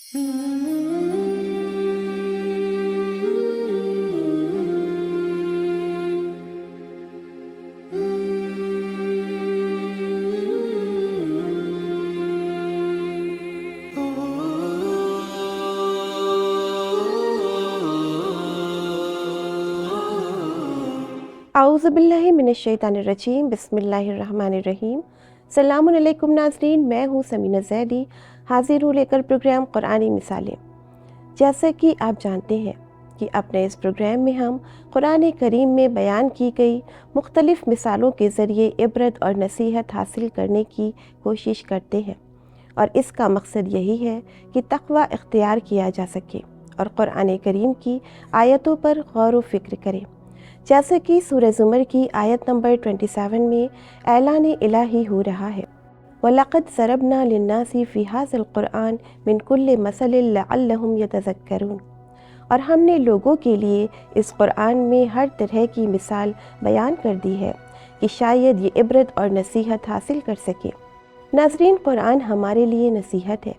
औज़ुबिल्लाहि मिनश्शैतानिर्रजीम बिस्मिल्लाहिर्रहमानिर्रहीम। सल्लामुन अलैकुम नाज़रीन, मैं हूँ समीना ज़ैदी, हाज़िर हूँ लेकर प्रोग्राम कुरानी मिसालें। जैसा कि आप जानते हैं कि अपने इस प्रोग्राम में हम कुरान करीम में बयान की गई मुख्तलिफ़ मिसालों के ज़रिए इबरत और नसीहत हासिल करने की कोशिश करते हैं, और इसका मकसद यही है कि तक़वा इख्तियार किया जा सके और कुरान करीम की आयतों पर गौर व फ़िक्र करें। जैसे कि सूरह ज़ुमर की आयत नंबर 27 में ऐलान इलाही हो रहा है, वलक़द ज़रबना लिन्नासी फ़ी हाज़िल क़ुरआन मिन कुल्लि मसलिन लअल्लहुम यतज़क्करून। और हमने लोगों के लिए इस कुरान में हर तरह की मिसाल बयान कर दी है कि शायद ये इबरत और नसीहत हासिल कर सके। नाज़रीन, कुरान हमारे लिए नसीहत है।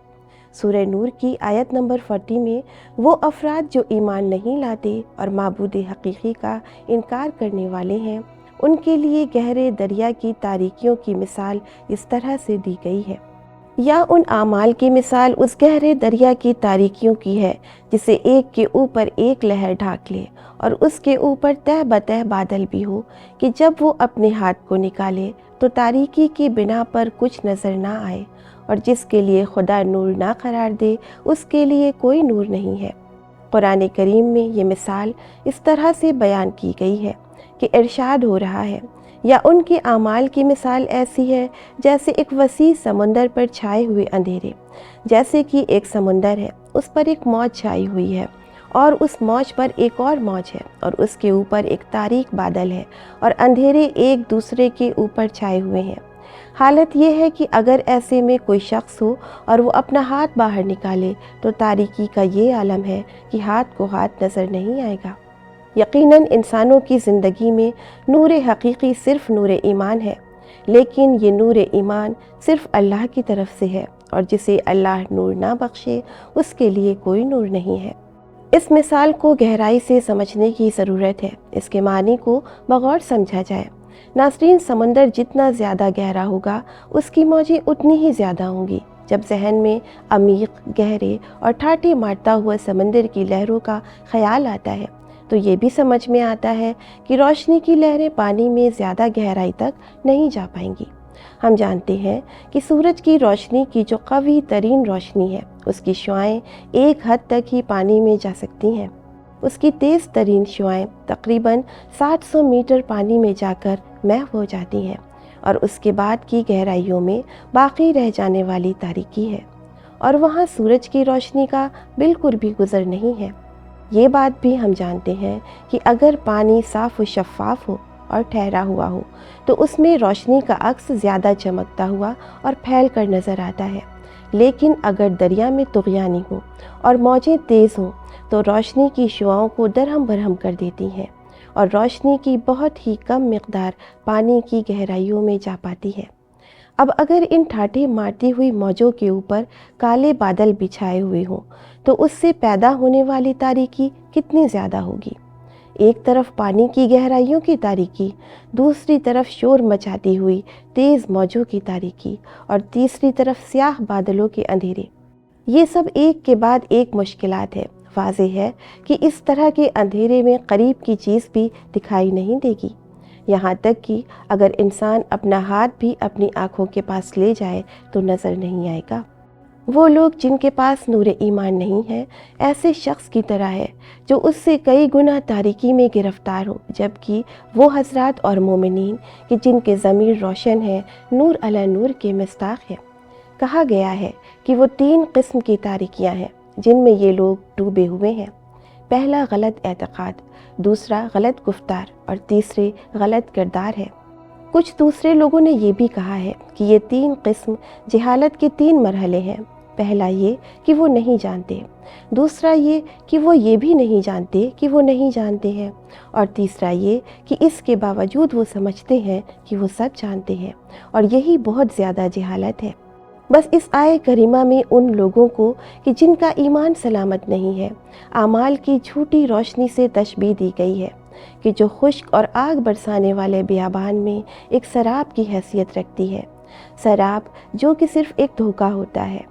सूरह नूर की आयत नंबर 40 में वो अफराद जो ईमान नहीं लाते और माबूद हकीकी का इनकार करने वाले हैं, उनके लिए गहरे दरिया की तारीकियों की मिसाल इस तरह से दी गई है, या उन आमाल की मिसाल उस गहरे दरिया की तारीकियों की है जिसे एक के ऊपर एक लहर ढाक ले और उसके ऊपर तह बतह बादल भी हो कि जब वो अपने हाथ को निकाले तो तारीकी की बिना पर कुछ नज़र ना आए, और जिसके लिए खुदा नूर ना करार दे उसके लिए कोई नूर नहीं है। कुरान करीम में ये मिसाल इस तरह से बयान की गई है कि इरशाद हो रहा है, या उनके आमाल की मिसाल ऐसी है जैसे एक वसी समुंदर पर छाए हुए अंधेरे। जैसे कि एक समुंदर है, उस पर एक मौज छाई हुई है और उस मौज पर एक और मौज है और उसके ऊपर एक तारीक बादल है और अंधेरे एक दूसरे के ऊपर छाए हुए हैं। हालत यह है कि अगर ऐसे में कोई शख्स हो और वो अपना हाथ बाहर निकाले तो तारीकी का ये आलम है कि हाथ को हाथ नज़र नहीं आएगा। यकीनन इंसानों की ज़िंदगी में नूर हकीकी सिर्फ़ नूर ईमान है, लेकिन ये नूर ईमान सिर्फ़ अल्लाह की तरफ से है, और जिसे अल्लाह नूर ना बख्शे उसके लिए कोई नूर नहीं है। इस मिसाल को गहराई से समझने की ज़रूरत है, इसके मानी को बगौर समझा जाए। नाज़रीन, समंदर जितना ज़्यादा गहरा होगा उसकी मौजें उतनी ही ज़्यादा होंगी। जब जहन में अमीक, गहरे और ठाटे मारता हुआ समंदर की लहरों का ख्याल आता है तो ये भी समझ में आता है कि रोशनी की लहरें पानी में ज़्यादा गहराई तक नहीं जा पाएंगी। हम जानते हैं कि सूरज की रोशनी की जो कवी तरीन रोशनी है उसकी शुआएं एक हद तक ही पानी में जा सकती हैं। उसकी तेज़ तरीन शुआएं तकरीबन 700 मीटर पानी में जाकर महव हो जाती हैं, और उसके बाद की गहराइयों में बाकी रह जाने वाली तारीकी है, और वहाँ सूरज की रोशनी का बिल्कुल भी गुज़र नहीं है। ये बात भी हम जानते हैं कि अगर पानी साफ़ व शफ़ाफ़ हो और ठहरा हुआ हो तो उसमें रोशनी का अक्स ज़्यादा चमकता हुआ और फैल कर नज़र आता है, लेकिन अगर दरिया में तुग़यानी हो और मौजें तेज़ हों तो रोशनी की शुआओं को दरहम बरहम कर देती हैं, और रोशनी की बहुत ही कम मिक़दार पानी की गहराइयों में जा पाती है। अब अगर इन ठाठे मारती हुई मौजों के ऊपर काले बादल बिछाए हुए हों तो उससे पैदा होने वाली तारीकी कितनी ज़्यादा होगी। एक तरफ पानी की गहराइयों की तारीकी, दूसरी तरफ शोर मचाती हुई तेज़ मौजों की तारीकी, और तीसरी तरफ स्याह बादलों के अंधेरे। ये सब एक के बाद एक मुश्किलात है। वाज़ेह है कि इस तरह के अंधेरे में करीब की चीज़ भी दिखाई नहीं देगी। यहाँ तक कि अगर इंसान अपना हाथ भी अपनी आँखों के पास ले जाए तो नज़र नहीं आएगा। वो लोग जिनके पास नूर ईमान नहीं है ऐसे शख्स की तरह है जो उससे कई गुना तारीकी में गिरफ्तार हो, जबकि वो हजरात और मोमिनीन कि जिनके ज़मीर रोशन है नूर अला नूर के मिस्ताक है। कहा गया है कि वो 3 किस्म की तारीकियाँ हैं जिनमें ये लोग डूबे हुए हैं। पहला गलत एतक़ाद, दूसरा गलत गुफ्तार और तीसरे गलत किरदार है। कुछ दूसरे लोगों ने ये भी कहा है कि ये 3 किस्म जहालत के 3 मरहले हैं। पहला ये कि वो नहीं जानते, दूसरा ये कि वो ये भी नहीं जानते कि वो नहीं जानते हैं, और तीसरा ये कि इसके बावजूद वो समझते हैं कि वो सब जानते हैं, और यही बहुत ज़्यादा जहालत है। بس اس آیے کریمہ میں ان لوگوں کو کہ جن کا ایمان سلامت نہیں ہے، اعمال کی جھوٹی روشنی سے تشبیہ دی گئی ہے کہ جو خشک اور آگ برسانے والے بیابان میں ایک سراب کی حیثیت رکھتی ہے، سراب جو کہ صرف ایک دھوکہ ہوتا ہے،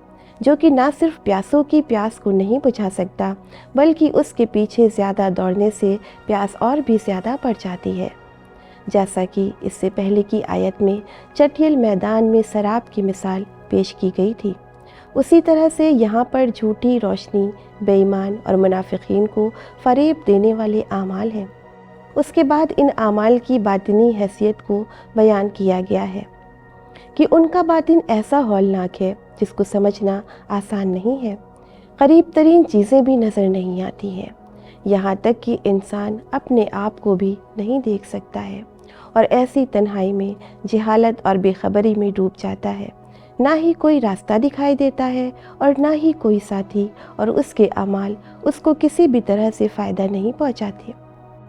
جو کہ نہ صرف پیاسوں کی پیاس کو نہیں بجھا سکتا بلکہ اس کے پیچھے زیادہ دوڑنے سے پیاس اور بھی زیادہ بڑھ جاتی ہے۔ جیسا کہ اس سے پہلے کی آیت میں چٹھیل میدان میں سراب کی مثال پیش کی گئی تھی، اسی طرح سے یہاں پر جھوٹی روشنی بے ایمان اور منافقین کو فریب دینے والے اعمال ہیں۔ اس کے بعد ان اعمال کی باطنی حیثیت کو بیان کیا گیا ہے کہ ان کا باطن ایسا ہولناک ہے جس کو سمجھنا آسان نہیں ہے، قریب ترین چیزیں بھی نظر نہیں آتی ہیں، یہاں تک کہ انسان اپنے آپ کو بھی نہیں دیکھ سکتا ہے اور ایسی تنہائی میں جہالت اور بے خبری میں ڈوب جاتا ہے، نہ ہی کوئی راستہ دکھائی دیتا ہے اور نہ ہی کوئی ساتھی، اور اس کے اعمال اس کو کسی بھی طرح سے فائدہ نہیں پہنچاتے۔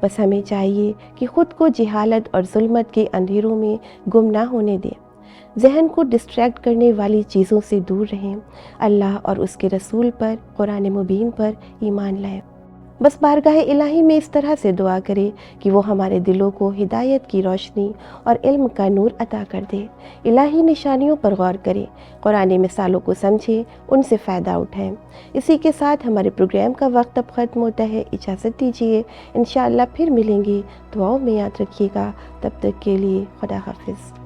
بس ہمیں چاہیے کہ خود کو جہالت اور ظلمت کے اندھیروں میں گم نہ ہونے دیں، ذہن کو ڈسٹریکٹ کرنے والی چیزوں سے دور رہیں، اللہ اور اس کے رسول پر، قرآن مبین پر ایمان لائیں۔ بس بارگاہ الہی میں اس طرح سے دعا کرے کہ وہ ہمارے دلوں کو ہدایت کی روشنی اور علم کا نور عطا کر دے، الہی نشانیوں پر غور کریں، قرآن مثالوں کو سمجھیں، ان سے فائدہ اٹھائیں۔ اسی کے ساتھ ہمارے پروگرام کا وقت اب ختم ہوتا ہے، اجازت دیجیے، انشاءاللہ پھر ملیں گے، دعاؤں میں یاد رکھیے گا، تب تک کے لیے خدا حافظ۔